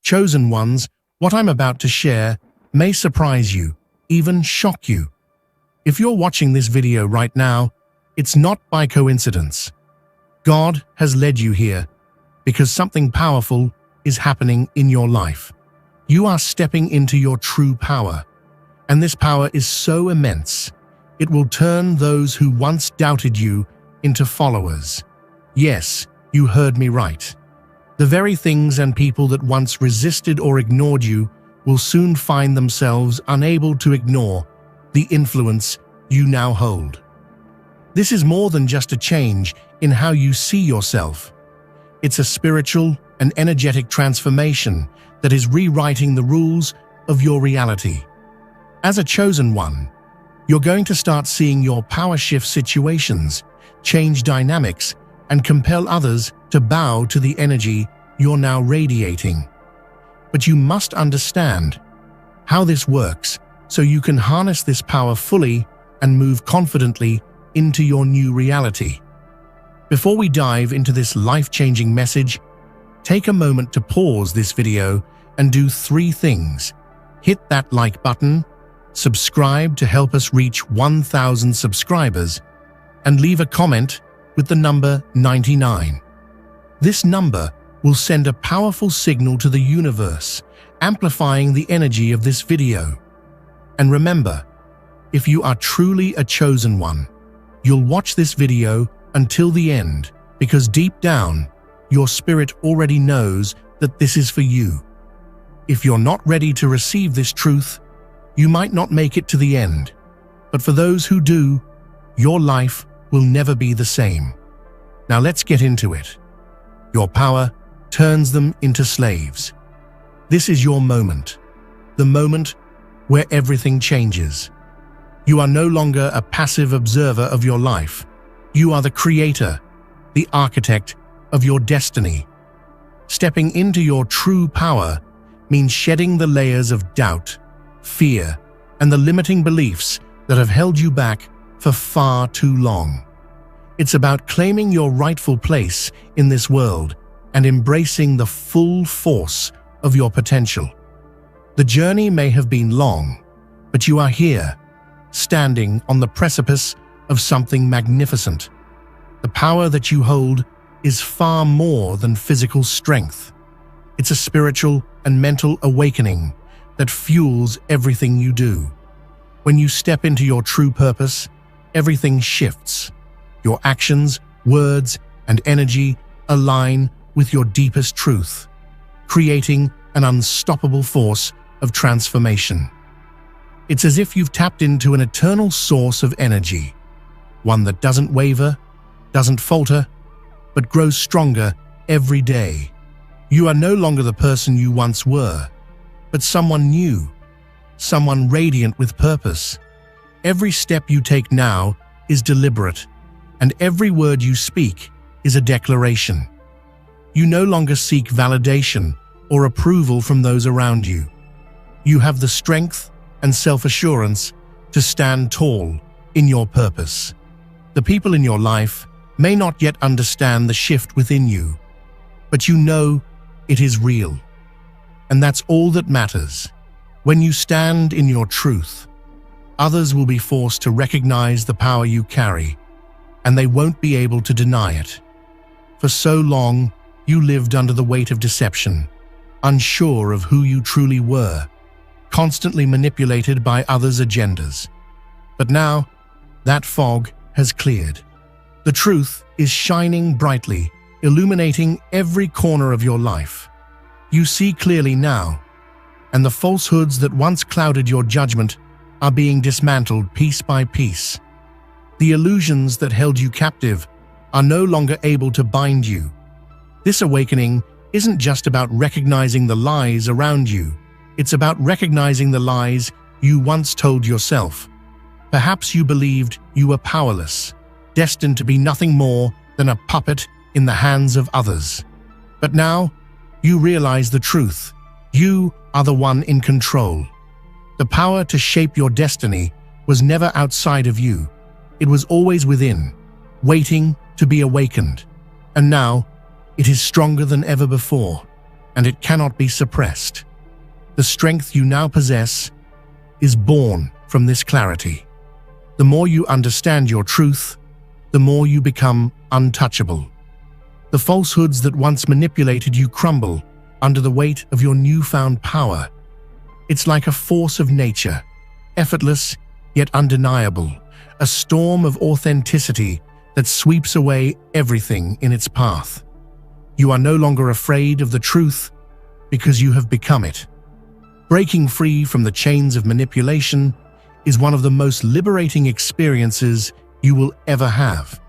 Chosen ones, what I'm about to share may surprise you, even shock you. If you're watching this video right now, it's not by coincidence. God has led you here because something powerful is happening in your life. You are stepping into your true power, and this power is so immense, it will turn those who once doubted you into followers. Yes, you heard me right. The very things and people that once resisted or ignored you will soon find themselves unable to ignore the influence you now hold. This is more than just a change in how you see yourself. It's a spiritual and energetic transformation that is rewriting the rules of your reality. As a chosen one, you're going to start seeing your power shift situations, change dynamics, and compel others to bow to the energy you're now radiating. But you must understand how this works so you can harness this power fully and move confidently into your new reality. Before we dive into this life-changing message, take a moment to pause this video and do 3 things. Hit that like button, subscribe to help us reach 1,000 subscribers, and leave a comment with the number 99. This number will send a powerful signal to the universe, amplifying the energy of this video. And remember, if you are truly a chosen one, you'll watch this video until the end, because deep down, your spirit already knows that this is for you. If you're not ready to receive this truth, you might not make it to the end. But for those who do, your life will never be the same. Now let's get into it. Your power turns them into slaves. This is your moment, the moment where everything changes. You are no longer a passive observer of your life. You are the creator, the architect of your destiny. Stepping into your true power means shedding the layers of doubt, fear, and the limiting beliefs that have held you back for far too long. It's about claiming your rightful place in this world and embracing the full force of your potential. The journey may have been long, but you are here, standing on the precipice of something magnificent. The power that you hold is far more than physical strength. It's a spiritual and mental awakening that fuels everything you do. When you step into your true purpose, everything shifts. Your actions, words, and energy align with your deepest truth, creating an unstoppable force of transformation. It's as if you've tapped into an eternal source of energy, one that doesn't waver, doesn't falter, but grows stronger every day. You are no longer the person you once were, but someone new, someone radiant with purpose. Every step you take now is deliberate, and every word you speak is a declaration. You no longer seek validation or approval from those around you. You have the strength and self-assurance to stand tall in your purpose. The people in your life may not yet understand the shift within you, but you know it is real. And that's all that matters. When you stand in your truth, others will be forced to recognize the power you carry, and they won't be able to deny it. For so long, you lived under the weight of deception, unsure of who you truly were, constantly manipulated by others' agendas. But now, that fog has cleared. The truth is shining brightly, illuminating every corner of your life. You see clearly now, and the falsehoods that once clouded your judgment are being dismantled piece by piece. The illusions that held you captive are no longer able to bind you. This awakening isn't just about recognizing the lies around you. It's about recognizing the lies you once told yourself. Perhaps you believed you were powerless, destined to be nothing more than a puppet in the hands of others. But now, you realize the truth. You are the one in control. The power to shape your destiny was never outside of you. It was always within, waiting to be awakened. And now, it is stronger than ever before. and it cannot be suppressed. The strength you now possess is born from this clarity. The more you understand your truth, the more you become untouchable. The falsehoods that once manipulated you crumble under the weight of your newfound power. It's like a force of nature, effortless yet undeniable, a storm of authenticity that sweeps away everything in its path. You are no longer afraid of the truth because you have become it. Breaking free from the chains of manipulation is one of the most liberating experiences you will ever have.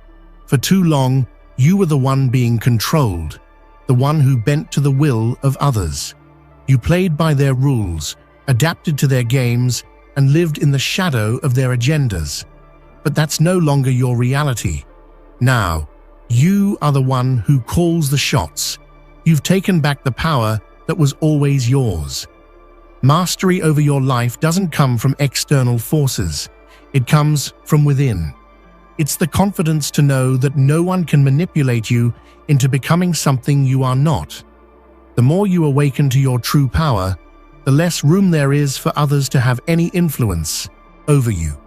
For too long, you were the one being controlled, the one who bent to the will of others. You played by their rules, adapted to their games, and lived in the shadow of their agendas. But that's no longer your reality. Now, you are the one who calls the shots. You've taken back the power that was always yours. Mastery over your life doesn't come from external forces. It comes from within. It's the confidence to know that no one can manipulate you into becoming something you are not. The more you awaken to your true power, the less room there is for others to have any influence over you.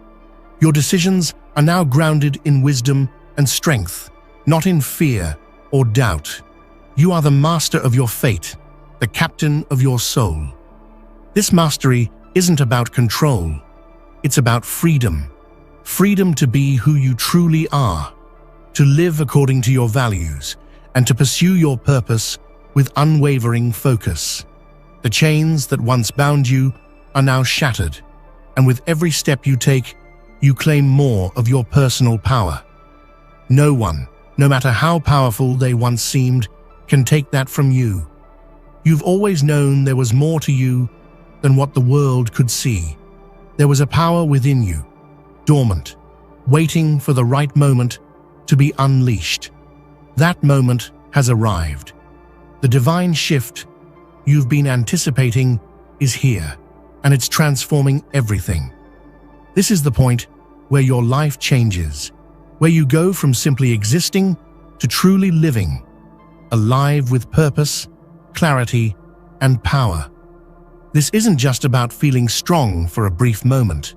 Your decisions are now grounded in wisdom and strength, not in fear or doubt. You are the master of your fate, the captain of your soul. This mastery isn't about control. It's about freedom. Freedom to be who you truly are, to live according to your values, and to pursue your purpose with unwavering focus. The chains that once bound you are now shattered, and with every step you take, you claim more of your personal power. No one, no matter how powerful they once seemed, can take that from you. You've always known there was more to you than what the world could see. There was a power within you, dormant, waiting for the right moment to be unleashed. That moment has arrived. The divine shift you've been anticipating is here, and it's transforming everything. This is the point where your life changes, where you go from simply existing to truly living, alive with purpose, clarity, and power. This isn't just about feeling strong for a brief moment.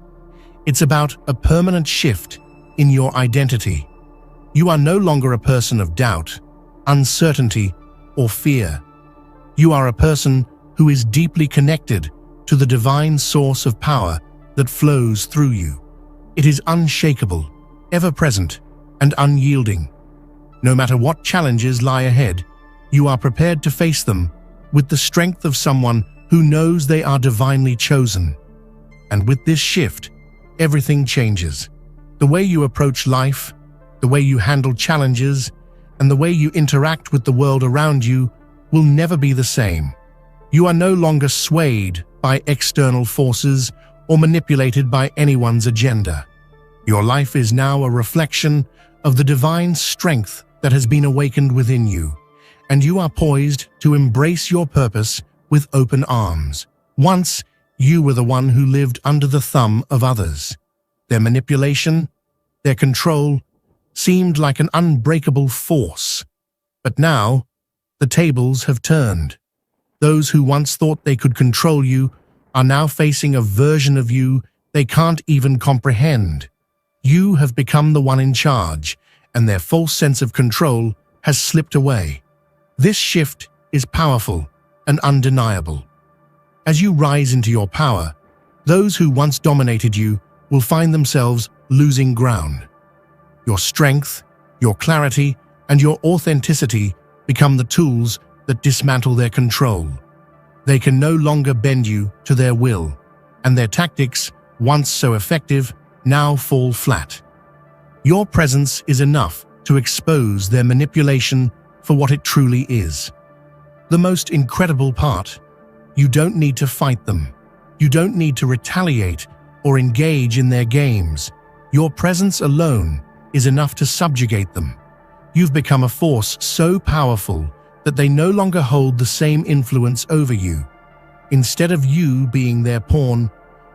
It's about a permanent shift in your identity. You are no longer a person of doubt, uncertainty, or fear. You are a person who is deeply connected to the divine source of power that flows through you. It is unshakable, ever-present, and unyielding. No matter what challenges lie ahead, you are prepared to face them with the strength of someone who knows they are divinely chosen. And with this shift, everything changes. The way you approach life, the way you handle challenges, and the way you interact with the world around you will never be the same. You are no longer swayed by external forces or manipulated by anyone's agenda. Your life is now a reflection of the divine strength that has been awakened within you, and you are poised to embrace your purpose with open arms. Once, you were the one who lived under the thumb of others. Their manipulation, their control, seemed like an unbreakable force. But now, the tables have turned. Those who once thought they could control you are now facing a version of you they can't even comprehend. You have become the one in charge, and their false sense of control has slipped away. This shift is powerful and undeniable. As you rise into your power, those who once dominated you will find themselves losing ground. Your strength, your clarity, and your authenticity become the tools that dismantle their control. They can no longer bend you to their will, and their tactics, once so effective, now fall flat. Your presence is enough to expose their manipulation for what it truly is. The most incredible part: you don't need to fight them. You don't need to retaliate or engage in their games. Your presence alone is enough to subjugate them. You've become a force so powerful that they no longer hold the same influence over you. Instead of you being their pawn,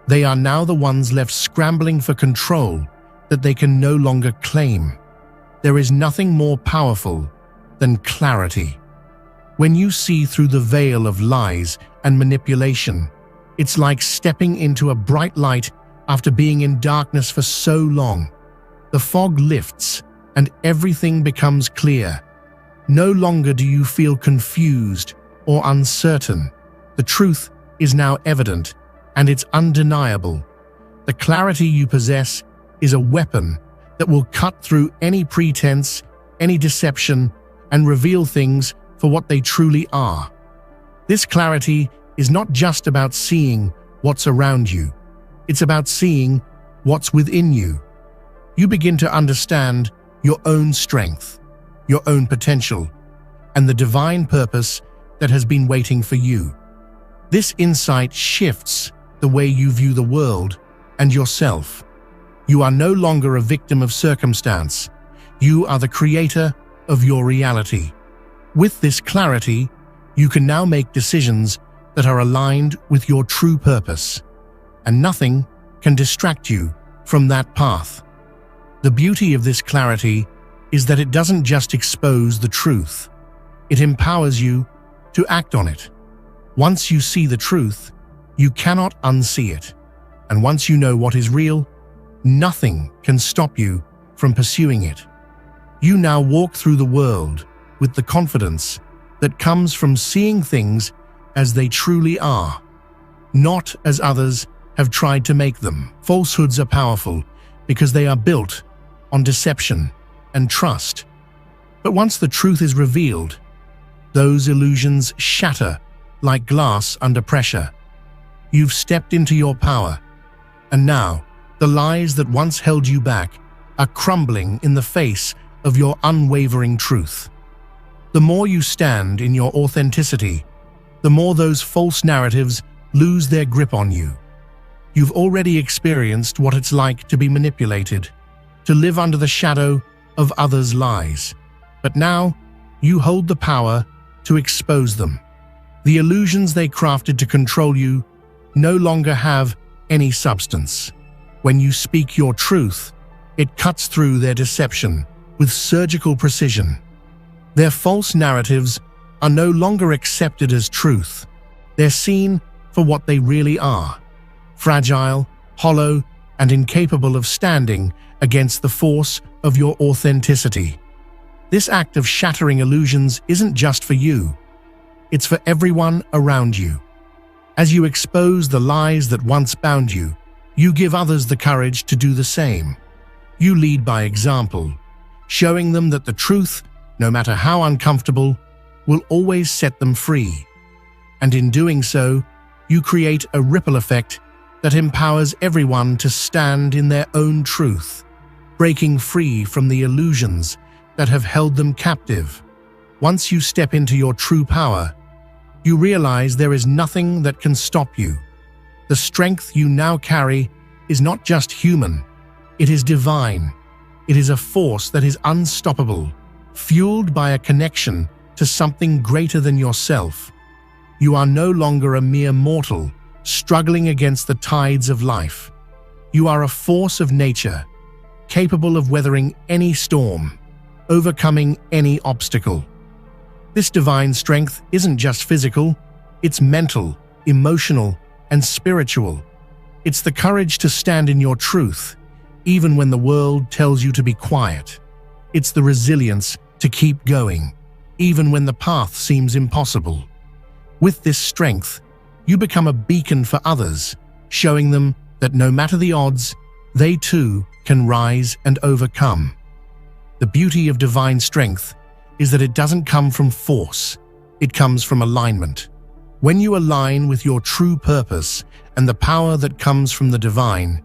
they are now the ones left scrambling for control that they can no longer claim. There is nothing more powerful than clarity. When you see through the veil of lies and manipulation, it's like stepping into a bright light after being in darkness for so long. The fog lifts and everything becomes clear. No longer do you feel confused or uncertain. The truth is now evident, and it's undeniable. The clarity you possess is a weapon that will cut through any pretense, any deception, and reveal things for what they truly are. This clarity is not just about seeing what's around you. It's about seeing what's within you. You begin to understand your own strength, your own potential, and the divine purpose that has been waiting for you. This insight shifts the way you view the world and yourself. You are no longer a victim of circumstance. You are the creator of your reality. With this clarity, you can now make decisions that are aligned with your true purpose, and nothing can distract you from that path. The beauty of this clarity is that it doesn't just expose the truth. It empowers you to act on it. Once you see the truth, you cannot unsee it. And once you know what is real, nothing can stop you from pursuing it. You now walk through the world with the confidence that comes from seeing things as they truly are, not as others have tried to make them. Falsehoods are powerful because they are built on deception and trust. But once the truth is revealed, those illusions shatter like glass under pressure. You've stepped into your power, and now the lies that once held you back are crumbling in the face of your unwavering truth. The more you stand in your authenticity, the more those false narratives lose their grip on you. You've already experienced what it's like to be manipulated, to live under the shadow of others' lies. But now, you hold the power to expose them. The illusions they crafted to control you no longer have any substance. When you speak your truth, it cuts through their deception with surgical precision. Their false narratives are no longer accepted as truth. They're seen for what they really are: fragile, hollow, and incapable of standing against the force of your authenticity. This act of shattering illusions isn't just for you. It's for everyone around you. As you expose the lies that once bound you, you give others the courage to do the same. You lead by example, showing them that the truth, no matter how uncomfortable, will always set them free. And in doing so, you create a ripple effect that empowers everyone to stand in their own truth, breaking free from the illusions that have held them captive. Once you step into your true power, you realize there is nothing that can stop you. The strength you now carry is not just human, it is divine. It is a force that is unstoppable, fueled by a connection to something greater than yourself. You are no longer a mere mortal, struggling against the tides of life. You are a force of nature, capable of weathering any storm, overcoming any obstacle. This divine strength isn't just physical, it's mental, emotional, and spiritual. It's the courage to stand in your truth, even when the world tells you to be quiet. It's the resilience to keep going, even when the path seems impossible. With this strength, you become a beacon for others, showing them that no matter the odds, they too can rise and overcome. The beauty of divine strength is that it doesn't come from force, it comes from alignment. When you align with your true purpose and the power that comes from the divine,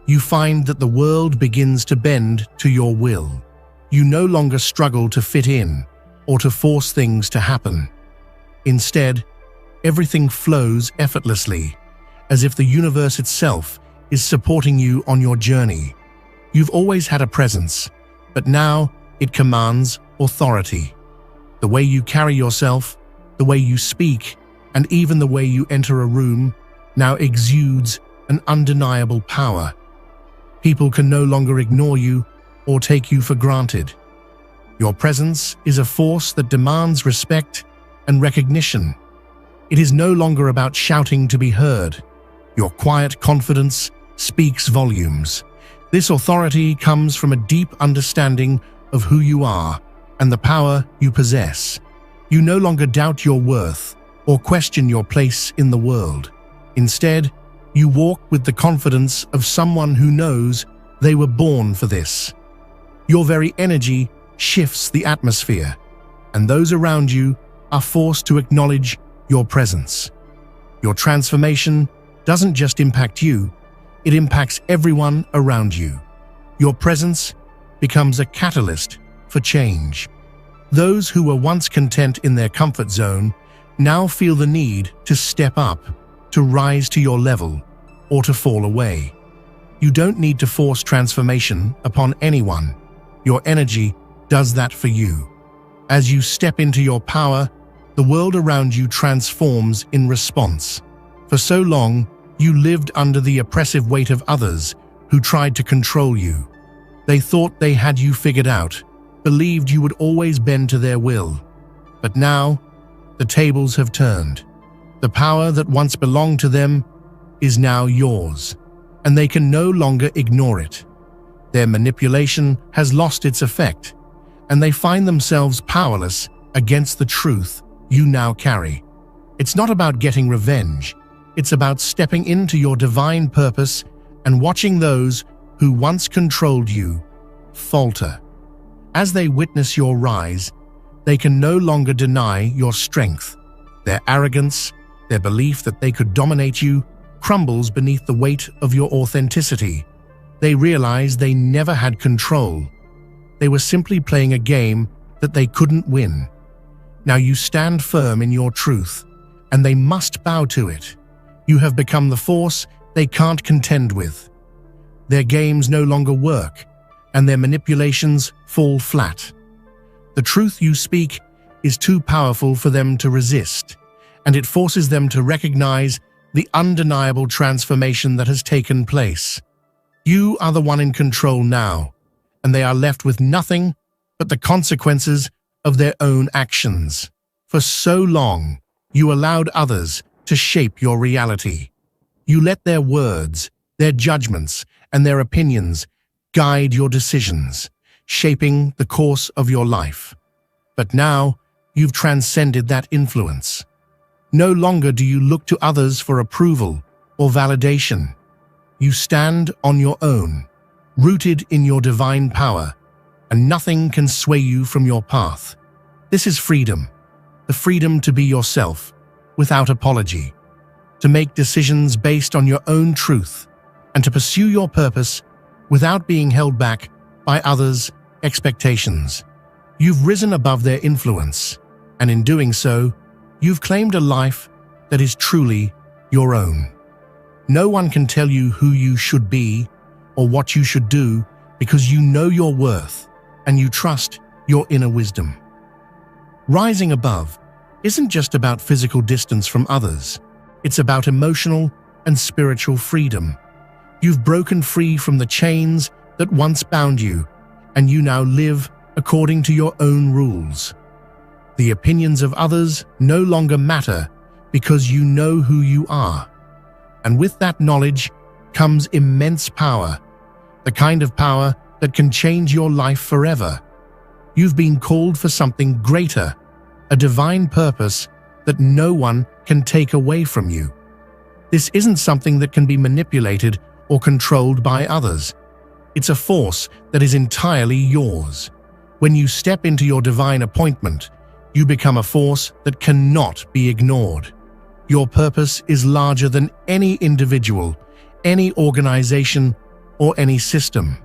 you find that the world begins to bend to your will. You no longer struggle to fit in or to force things to happen. Instead, everything flows effortlessly, as if the universe itself is supporting you on your journey. You've always had a presence, but now it commands authority. The way you carry yourself, the way you speak, and even the way you enter a room now exudes an undeniable power. People can no longer ignore you or take you for granted. Your presence is a force that demands respect and recognition. It is no longer about shouting to be heard. Your quiet confidence speaks volumes. This authority comes from a deep understanding of who you are and the power you possess. You no longer doubt your worth or question your place in the world. Instead, you walk with the confidence of someone who knows they were born for this. Your very energy shifts the atmosphere, and those around you are forced to acknowledge your presence. Your transformation doesn't just impact you, it impacts everyone around you. Your presence becomes a catalyst for change. Those who were once content in their comfort zone now feel the need to step up, to rise to your level, or to fall away. You don't need to force transformation upon anyone. Your energy does that for you. As you step into your power, the world around you transforms in response. For so long, you lived under the oppressive weight of others who tried to control you. They thought they had you figured out, believed you would always bend to their will. But now, the tables have turned. The power that once belonged to them is now yours, and they can no longer ignore it. Their manipulation has lost its effect, and they find themselves powerless against the truth you now carry. It's not about getting revenge. It's about stepping into your divine purpose and watching those who once controlled you falter. As they witness your rise, they can no longer deny your strength. Their arrogance, their belief that they could dominate you, crumbles beneath the weight of your authenticity. They realize they never had control. They were simply playing a game that they couldn't win. Now you stand firm in your truth, and they must bow to it. You have become the force they can't contend with. Their games no longer work, and their manipulations fall flat. The truth you speak is too powerful for them to resist, and it forces them to recognize the undeniable transformation that has taken place. You are the one in control now, and they are left with nothing but the consequences of their own actions. For so long, you allowed others to shape your reality. You let their words, their judgments, and their opinions guide your decisions, shaping the course of your life. But now, you've transcended that influence. No longer do you look to others for approval or validation. You stand on your own, rooted in your divine power, and nothing can sway you from your path. This is freedom, the freedom to be yourself, without apology, to make decisions based on your own truth, and to pursue your purpose without being held back by others' expectations. You've risen above their influence, and in doing so, you've claimed a life that is truly your own. No one can tell you who you should be or what you should do because you know your worth and you trust your inner wisdom. Rising above isn't just about physical distance from others. It's about emotional and spiritual freedom. You've broken free from the chains that once bound you, and you now live according to your own rules. The opinions of others no longer matter because you know who you are. And with that knowledge comes immense power, the kind of power that can change your life forever. You've been called for something greater, a divine purpose that no one can take away from you. This isn't something that can be manipulated or controlled by others. It's a force that is entirely yours. When you step into your divine appointment, you become a force that cannot be ignored. Your purpose is larger than any individual, any organization, or any system.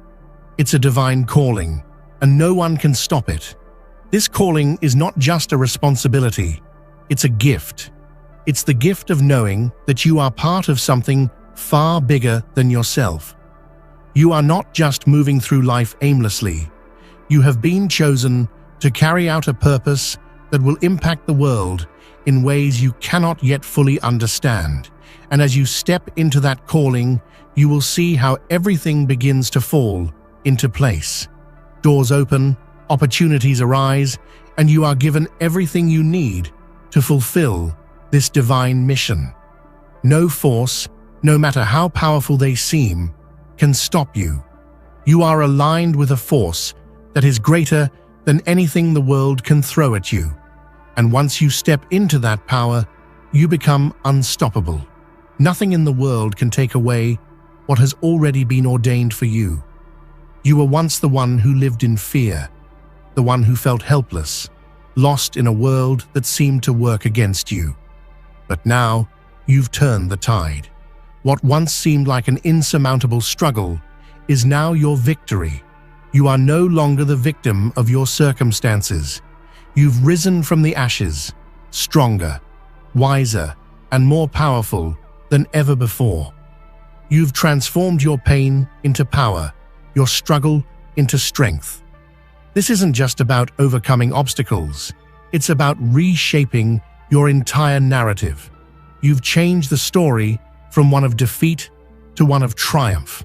It's a divine calling, and no one can stop it. This calling is not just a responsibility, it's a gift. It's the gift of knowing that you are part of something far bigger than yourself. You are not just moving through life aimlessly. You have been chosen to carry out a purpose that will impact the world in ways you cannot yet fully understand. And as you step into that calling, you will see how everything begins to fall into place. Doors open, opportunities arise, and you are given everything you need to fulfill this divine mission. No force, no matter how powerful they seem, can stop you. You are aligned with a force that is greater than anything the world can throw at you. And once you step into that power, you become unstoppable. Nothing in the world can take away what has already been ordained for you. You were once the one who lived in fear, the one who felt helpless, lost in a world that seemed to work against you. But now, you've turned the tide. What once seemed like an insurmountable struggle is now your victory. You are no longer the victim of your circumstances. You've risen from the ashes, stronger, wiser, and more powerful than ever before. You've transformed your pain into power, your struggle into strength. This isn't just about overcoming obstacles. It's about reshaping your entire narrative. You've changed the story from one of defeat to one of triumph.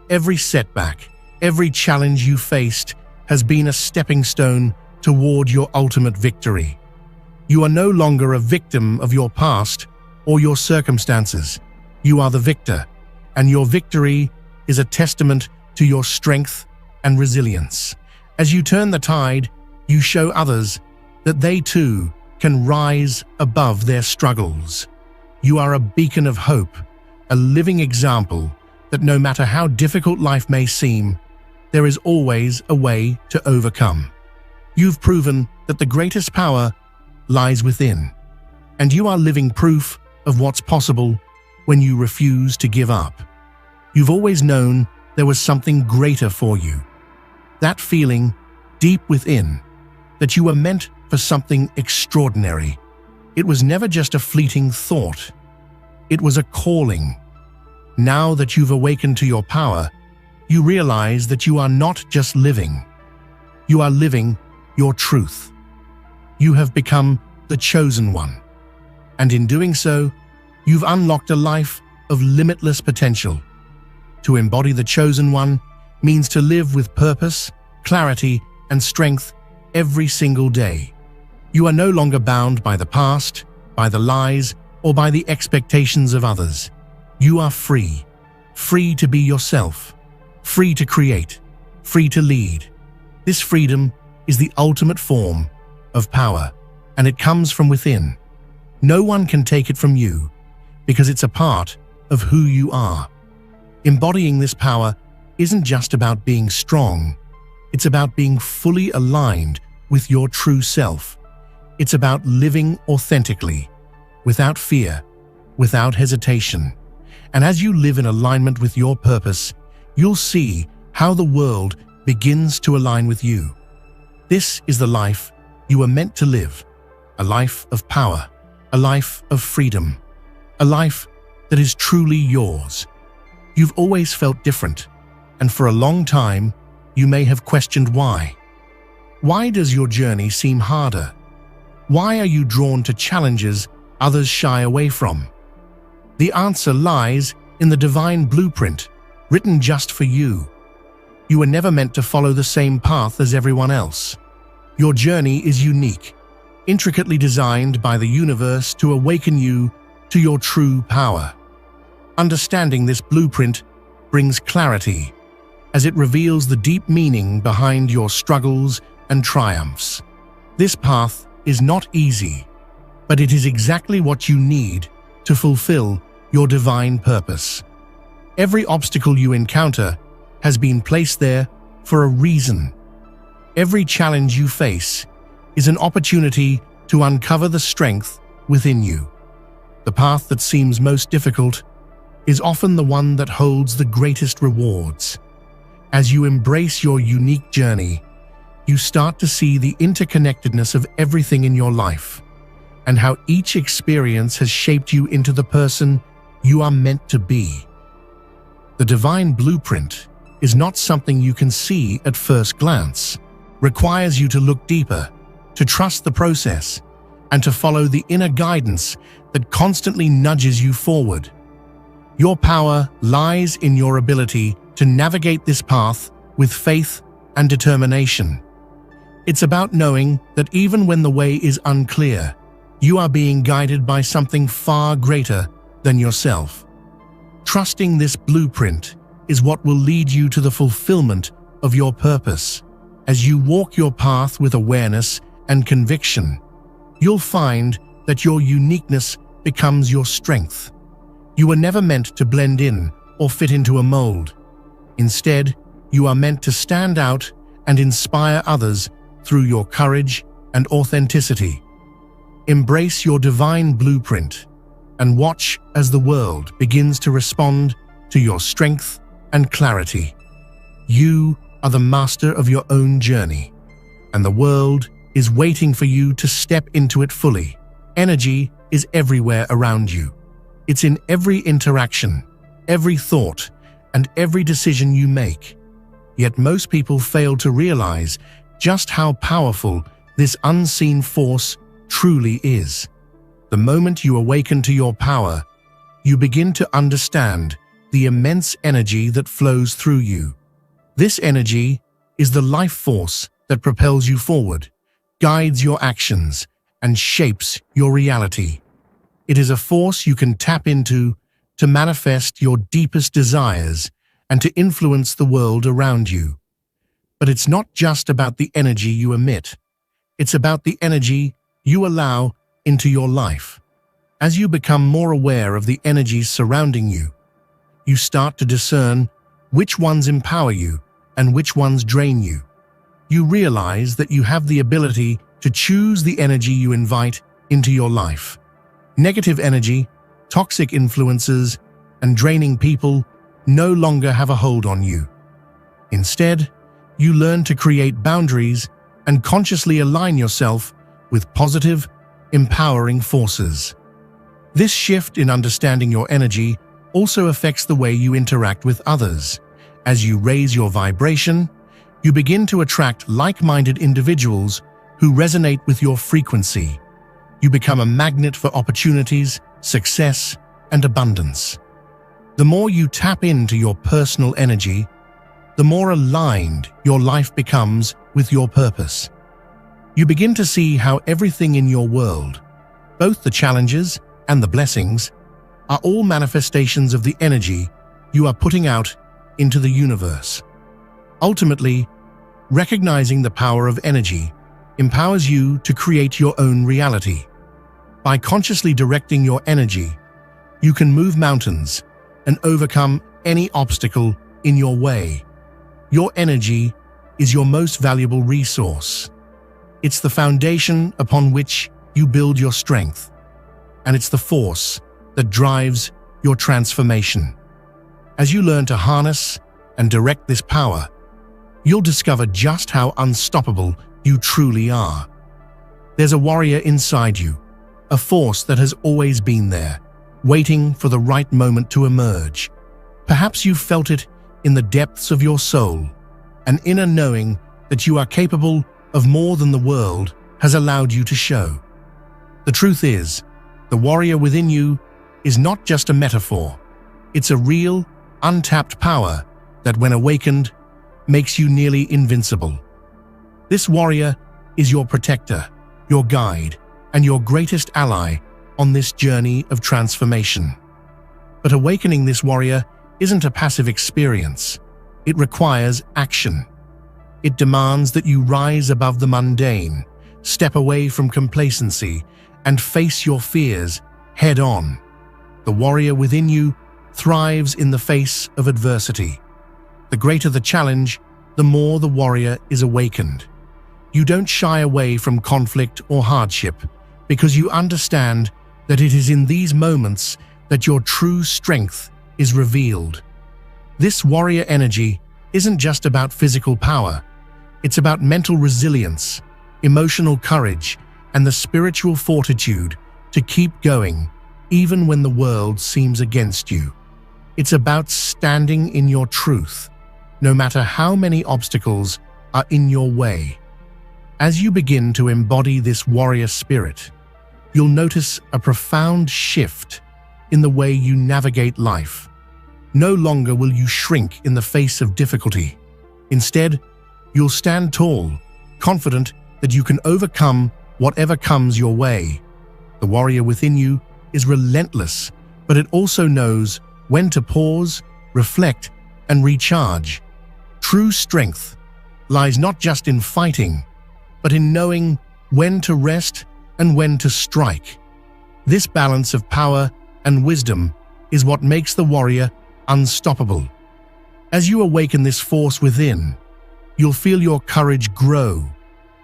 Every setback, every challenge you faced has been a stepping stone toward your ultimate victory. You are no longer a victim of your past or your circumstances. You are the victor, and your victory is a testament to your strength and resilience. As you turn the tide, you show others that they too can rise above their struggles. You are a beacon of hope, a living example that no matter how difficult life may seem, there is always a way to overcome. You've proven that the greatest power lies within, and you are living proof of what's possible when you refuse to give up. You've always known there was something greater for you. That feeling deep within, that you were meant for something extraordinary. It was never just a fleeting thought. It was a calling. Now that you've awakened to your power, you realize that you are not just living. You are living your truth. You have become the chosen one. And in doing so, you've unlocked a life of limitless potential. To embody the chosen one means to live with purpose, clarity, and strength every single day. You are no longer bound by the past, by the lies, or by the expectations of others. You are free. Free to be yourself. Free to create. Free to lead. This freedom is the ultimate form of power, and it comes from within. No one can take it from you, because it's a part of who you are. Embodying this power isn't just about being strong. It's about being fully aligned with your true self. It's about living authentically, without fear, without hesitation. And as you live in alignment with your purpose, you'll see how the world begins to align with you. This is the life you were meant to live, a life of power, a life of freedom, a life that is truly yours. You've always felt different, and for a long time, you may have questioned why. Why does your journey seem harder? Why are you drawn to challenges others shy away from? The answer lies in the divine blueprint, written just for you. You were never meant to follow the same path as everyone else. Your journey is unique, intricately designed by the universe to awaken you to your true power. Understanding this blueprint brings clarity, as it reveals the deep meaning behind your struggles and triumphs. This path is not easy, but it is exactly what you need to fulfill your divine purpose. Every obstacle you encounter has been placed there for a reason. Every challenge you face is an opportunity to uncover the strength within you. The path that seems most difficult is often the one that holds the greatest rewards. As you embrace your unique journey, you start to see the interconnectedness of everything in your life, and how each experience has shaped you into the person you are meant to be. The divine blueprint is not something you can see at first glance. It requires you to look deeper, to trust the process, and to follow the inner guidance that constantly nudges you forward. Your power lies in your ability to navigate this path with faith and determination. It's about knowing that even when the way is unclear, You are being guided by something far greater than yourself. Trusting this blueprint is what will lead you to the fulfillment of your purpose. As you walk your path with awareness and conviction, you'll find that your uniqueness becomes your strength. You were never meant to blend in or fit into a mold. Instead, you are meant to stand out and inspire others through your courage and authenticity. Embrace your divine blueprint and watch as the world begins to respond to your strength and clarity. You are the master of your own journey, and the world is waiting for you to step into it fully. Energy is everywhere around you. It's in every interaction, every thought, and every decision you make. Yet most people fail to realize just how powerful this unseen force truly is. The moment you awaken to your power, you begin to understand the immense energy that flows through you. This energy is the life force that propels you forward, guides your actions, and shapes your reality. It is a force you can tap into to manifest your deepest desires and to influence the world around you. But it's not just about the energy you emit. It's about the energy you allow into your life. As you become more aware of the energies surrounding you, you start to discern which ones empower you and which ones drain you. You realize that you have the ability to choose the energy you invite into your life. Negative energy, toxic influences, and draining people no longer have a hold on you. Instead, you learn to create boundaries and consciously align yourself with positive, empowering forces. This shift in understanding your energy also affects the way you interact with others. As you raise your vibration, you begin to attract like-minded individuals who resonate with your frequency. You become a magnet for opportunities, success, and abundance. The more you tap into your personal energy, the more aligned your life becomes with your purpose. You begin to see how everything in your world, both the challenges and the blessings, are all manifestations of the energy you are putting out into the universe. Ultimately, recognizing the power of energy empowers you to create your own reality. By consciously directing your energy, you can move mountains and overcome any obstacle in your way. Your energy is your most valuable resource. It's the foundation upon which you build your strength, and it's the force that drives your transformation. As you learn to harness and direct this power, you'll discover just how unstoppable you truly are. There's a warrior inside you, a force that has always been there, waiting for the right moment to emerge. Perhaps you've felt it in the depths of your soul, an inner knowing that you are capable of more than the world has allowed you to show. The truth is, the warrior within you is not just a metaphor. It's a real, untapped power that, when awakened, makes you nearly invincible. This warrior is your protector, your guide, and your greatest ally on this journey of transformation. But awakening this warrior isn't a passive experience. It requires action. It demands that you rise above the mundane, step away from complacency, and face your fears head-on. The warrior within you thrives in the face of adversity. The greater the challenge, the more the warrior is awakened. You don't shy away from conflict or hardship because you understand that it is in these moments that your true strength is revealed. This warrior energy isn't just about physical power. It's about mental resilience, emotional courage, and the spiritual fortitude to keep going even when the world seems against you. It's about standing in your truth, no matter how many obstacles are in your way. As you begin to embody this warrior spirit, you'll notice a profound shift in the way you navigate life. No longer will you shrink in the face of difficulty. Instead, you'll stand tall, confident that you can overcome whatever comes your way. The warrior within you is relentless, but it also knows when to pause, reflect, and recharge. True strength lies not just in fighting, but in knowing when to rest and when to strike. This balance of power and wisdom is what makes the warrior unstoppable. As you awaken this force within, you'll feel your courage grow,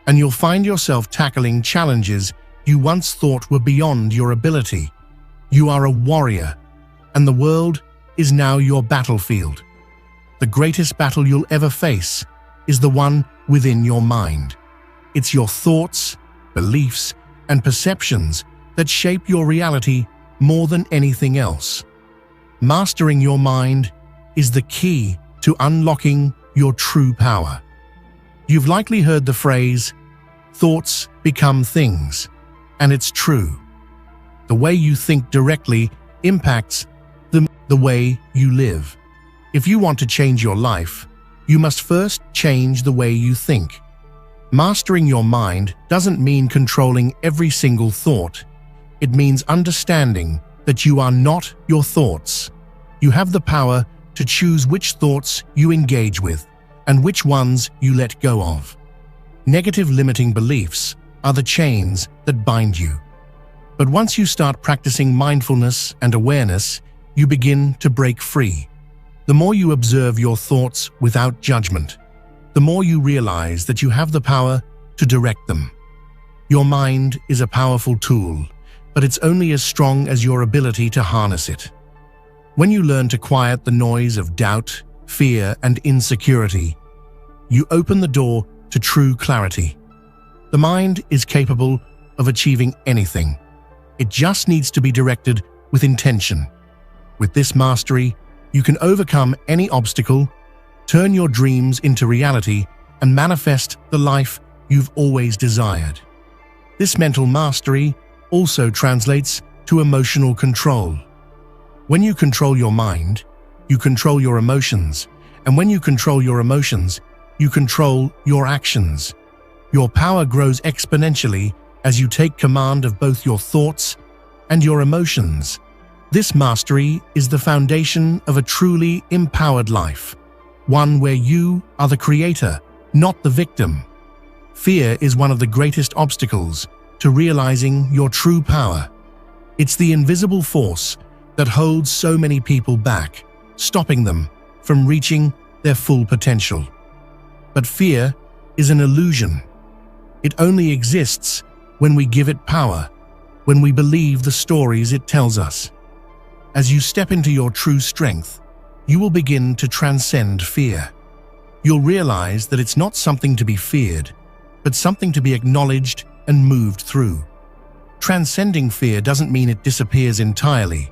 and you'll find yourself tackling challenges you once thought were beyond your ability. You are a warrior, and the world is now your battlefield. The greatest battle you'll ever face is the one within your mind. It's your thoughts, beliefs, and perceptions that shape your reality more than anything else. Mastering your mind is the key to unlocking your true power. You've likely heard the phrase, "Thoughts become things," and it's true. The way you think directly impacts the way you live. If you want to change your life, you must first change the way you think. Mastering your mind doesn't mean controlling every single thought. It means understanding that you are not your thoughts. You have the power to choose which thoughts you engage with and which ones you let go of. Negative limiting beliefs are the chains that bind you. But once you start practicing mindfulness and awareness, you begin to break free. The more you observe your thoughts without judgment, the more you realize that you have the power to direct them. Your mind is a powerful tool, but it's only as strong as your ability to harness it. When you learn to quiet the noise of doubt, fear, and insecurity, you open the door to true clarity. The mind is capable of achieving anything. It just needs to be directed with intention. With this mastery, you can overcome any obstacle, turn your dreams into reality, and manifest the life you've always desired. This mental mastery also translates to emotional control. When you control your mind, you control your emotions, and when you control your emotions, you control your actions. Your power grows exponentially as you take command of both your thoughts and your emotions. This mastery is the foundation of a truly empowered life, one where you are the creator, not the victim. Fear is one of the greatest obstacles to realizing your true power. It's the invisible force that holds so many people back, stopping them from reaching their full potential. But fear is an illusion. It only exists when we give it power, when we believe the stories it tells us. As you step into your true strength, you will begin to transcend fear. You'll realize that it's not something to be feared, but something to be acknowledged and moved through. Transcending fear doesn't mean it disappears entirely.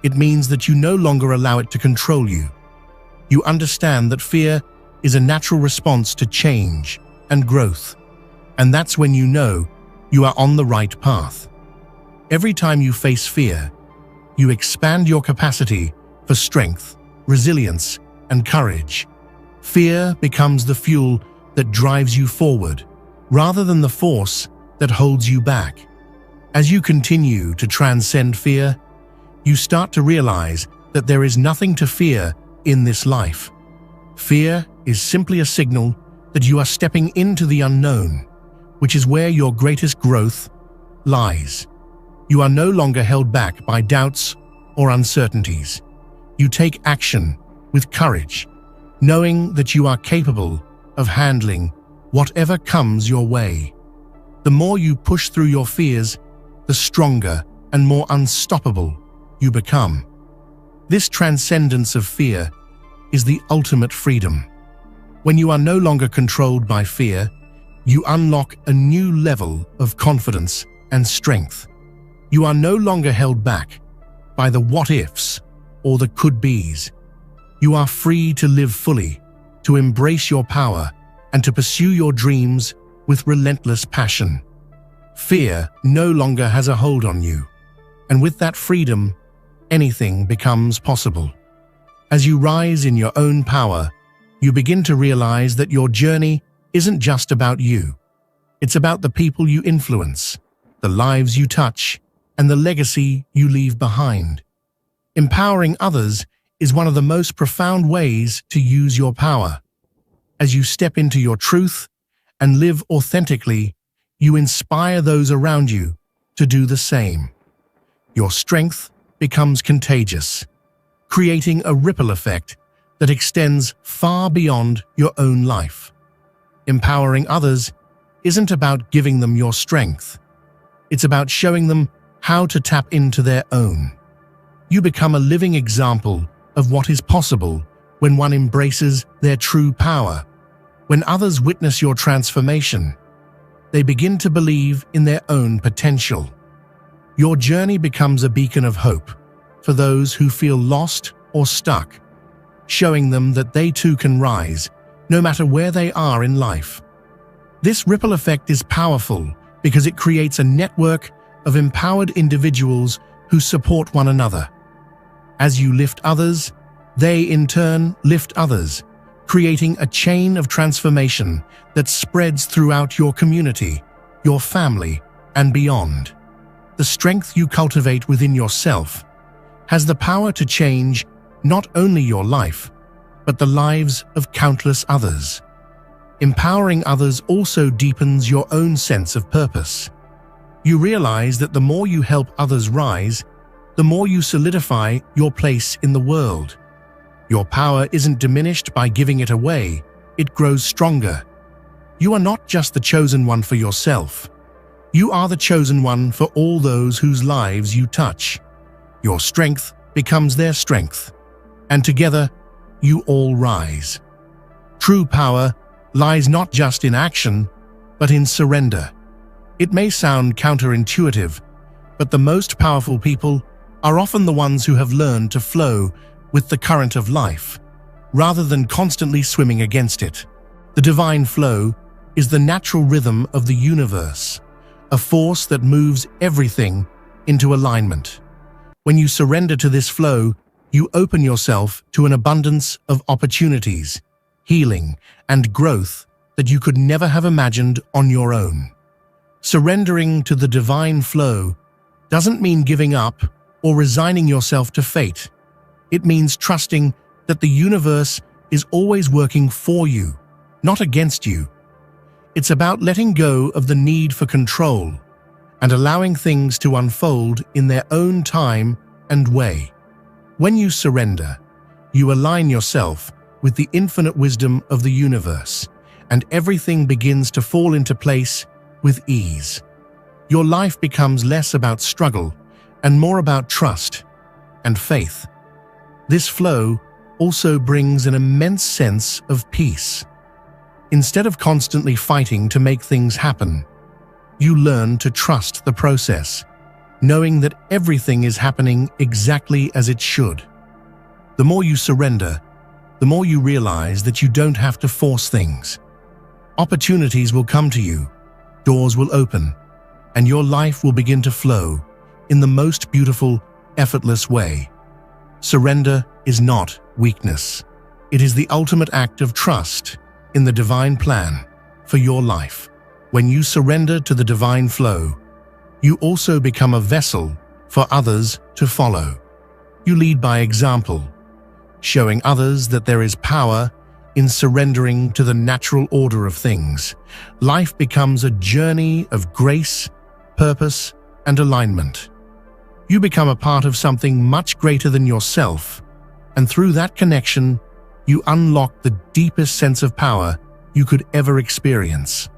It means that you no longer allow it to control you. You understand that fear is a natural response to change and growth, and that's when you know you are on the right path. Every time you face fear, you expand your capacity for strength, resilience, and courage. Fear becomes the fuel that drives you forward, rather than the force that holds you back. As you continue to transcend fear, you start to realize that there is nothing to fear in this life. Fear is simply a signal that you are stepping into the unknown, which is where your greatest growth lies. You are no longer held back by doubts or uncertainties. You take action with courage, knowing that you are capable of handling whatever comes your way. The more you push through your fears, the stronger and more unstoppable you become. This transcendence of fear is the ultimate freedom. When you are no longer controlled by fear, you unlock a new level of confidence and strength. You are no longer held back by the what-ifs or the could-bes. You are free to live fully, to embrace your power, and to pursue your dreams with relentless passion. Fear no longer has a hold on you, and with that freedom, anything becomes possible. As you rise in your own power, you begin to realize that your journey isn't just about you. It's about the people you influence, the lives you touch, and the legacy you leave behind. Empowering others is one of the most profound ways to use your power. As you step into your truth and live authentically, you inspire those around you to do the same. Your strength becomes contagious, creating a ripple effect that extends far beyond your own life. Empowering others isn't about giving them your strength. It's about showing them how to tap into their own. You become a living example of what is possible when one embraces their true power. When others witness your transformation, they begin to believe in their own potential. Your journey becomes a beacon of hope for those who feel lost or stuck, showing them that they too can rise, no matter where they are in life. This ripple effect is powerful because it creates a network of empowered individuals who support one another. As you lift others, they in turn lift others, creating a chain of transformation that spreads throughout your community, your family, and beyond. The strength you cultivate within yourself has the power to change not only your life, but the lives of countless others. Empowering others also deepens your own sense of purpose. You realize that the more you help others rise, the more you solidify your place in the world. Your power isn't diminished by giving it away, it grows stronger. You are not just the chosen one for yourself. You are the chosen one for all those whose lives you touch. Your strength becomes their strength, and together, you all rise. True power lies not just in action, but in surrender. It may sound counterintuitive, but the most powerful people are often the ones who have learned to flow with the current of life, rather than constantly swimming against it. The divine flow is the natural rhythm of the universe, a force that moves everything into alignment. When you surrender to this flow, you open yourself to an abundance of opportunities, healing, and growth that you could never have imagined on your own. Surrendering to the divine flow doesn't mean giving up or resigning yourself to fate. It means trusting that the universe is always working for you, not against you. It's about letting go of the need for control and allowing things to unfold in their own time and way. When you surrender, you align yourself with the infinite wisdom of the universe, and everything begins to fall into place with ease. Your life becomes less about struggle and more about trust and faith. This flow also brings an immense sense of peace. Instead of constantly fighting to make things happen, you learn to trust the process, knowing that everything is happening exactly as it should. The more you surrender, the more you realize that you don't have to force things. Opportunities will come to you, doors will open, and your life will begin to flow in the most beautiful, effortless way. Surrender is not weakness. It is the ultimate act of trust in the divine plan for your life. When you surrender to the divine flow, you also become a vessel for others to follow. You lead by example, showing others that there is power in surrendering to the natural order of things. Life becomes a journey of grace, purpose, and alignment. You become a part of something much greater than yourself, and through that connection, you unlock the deepest sense of power you could ever experience.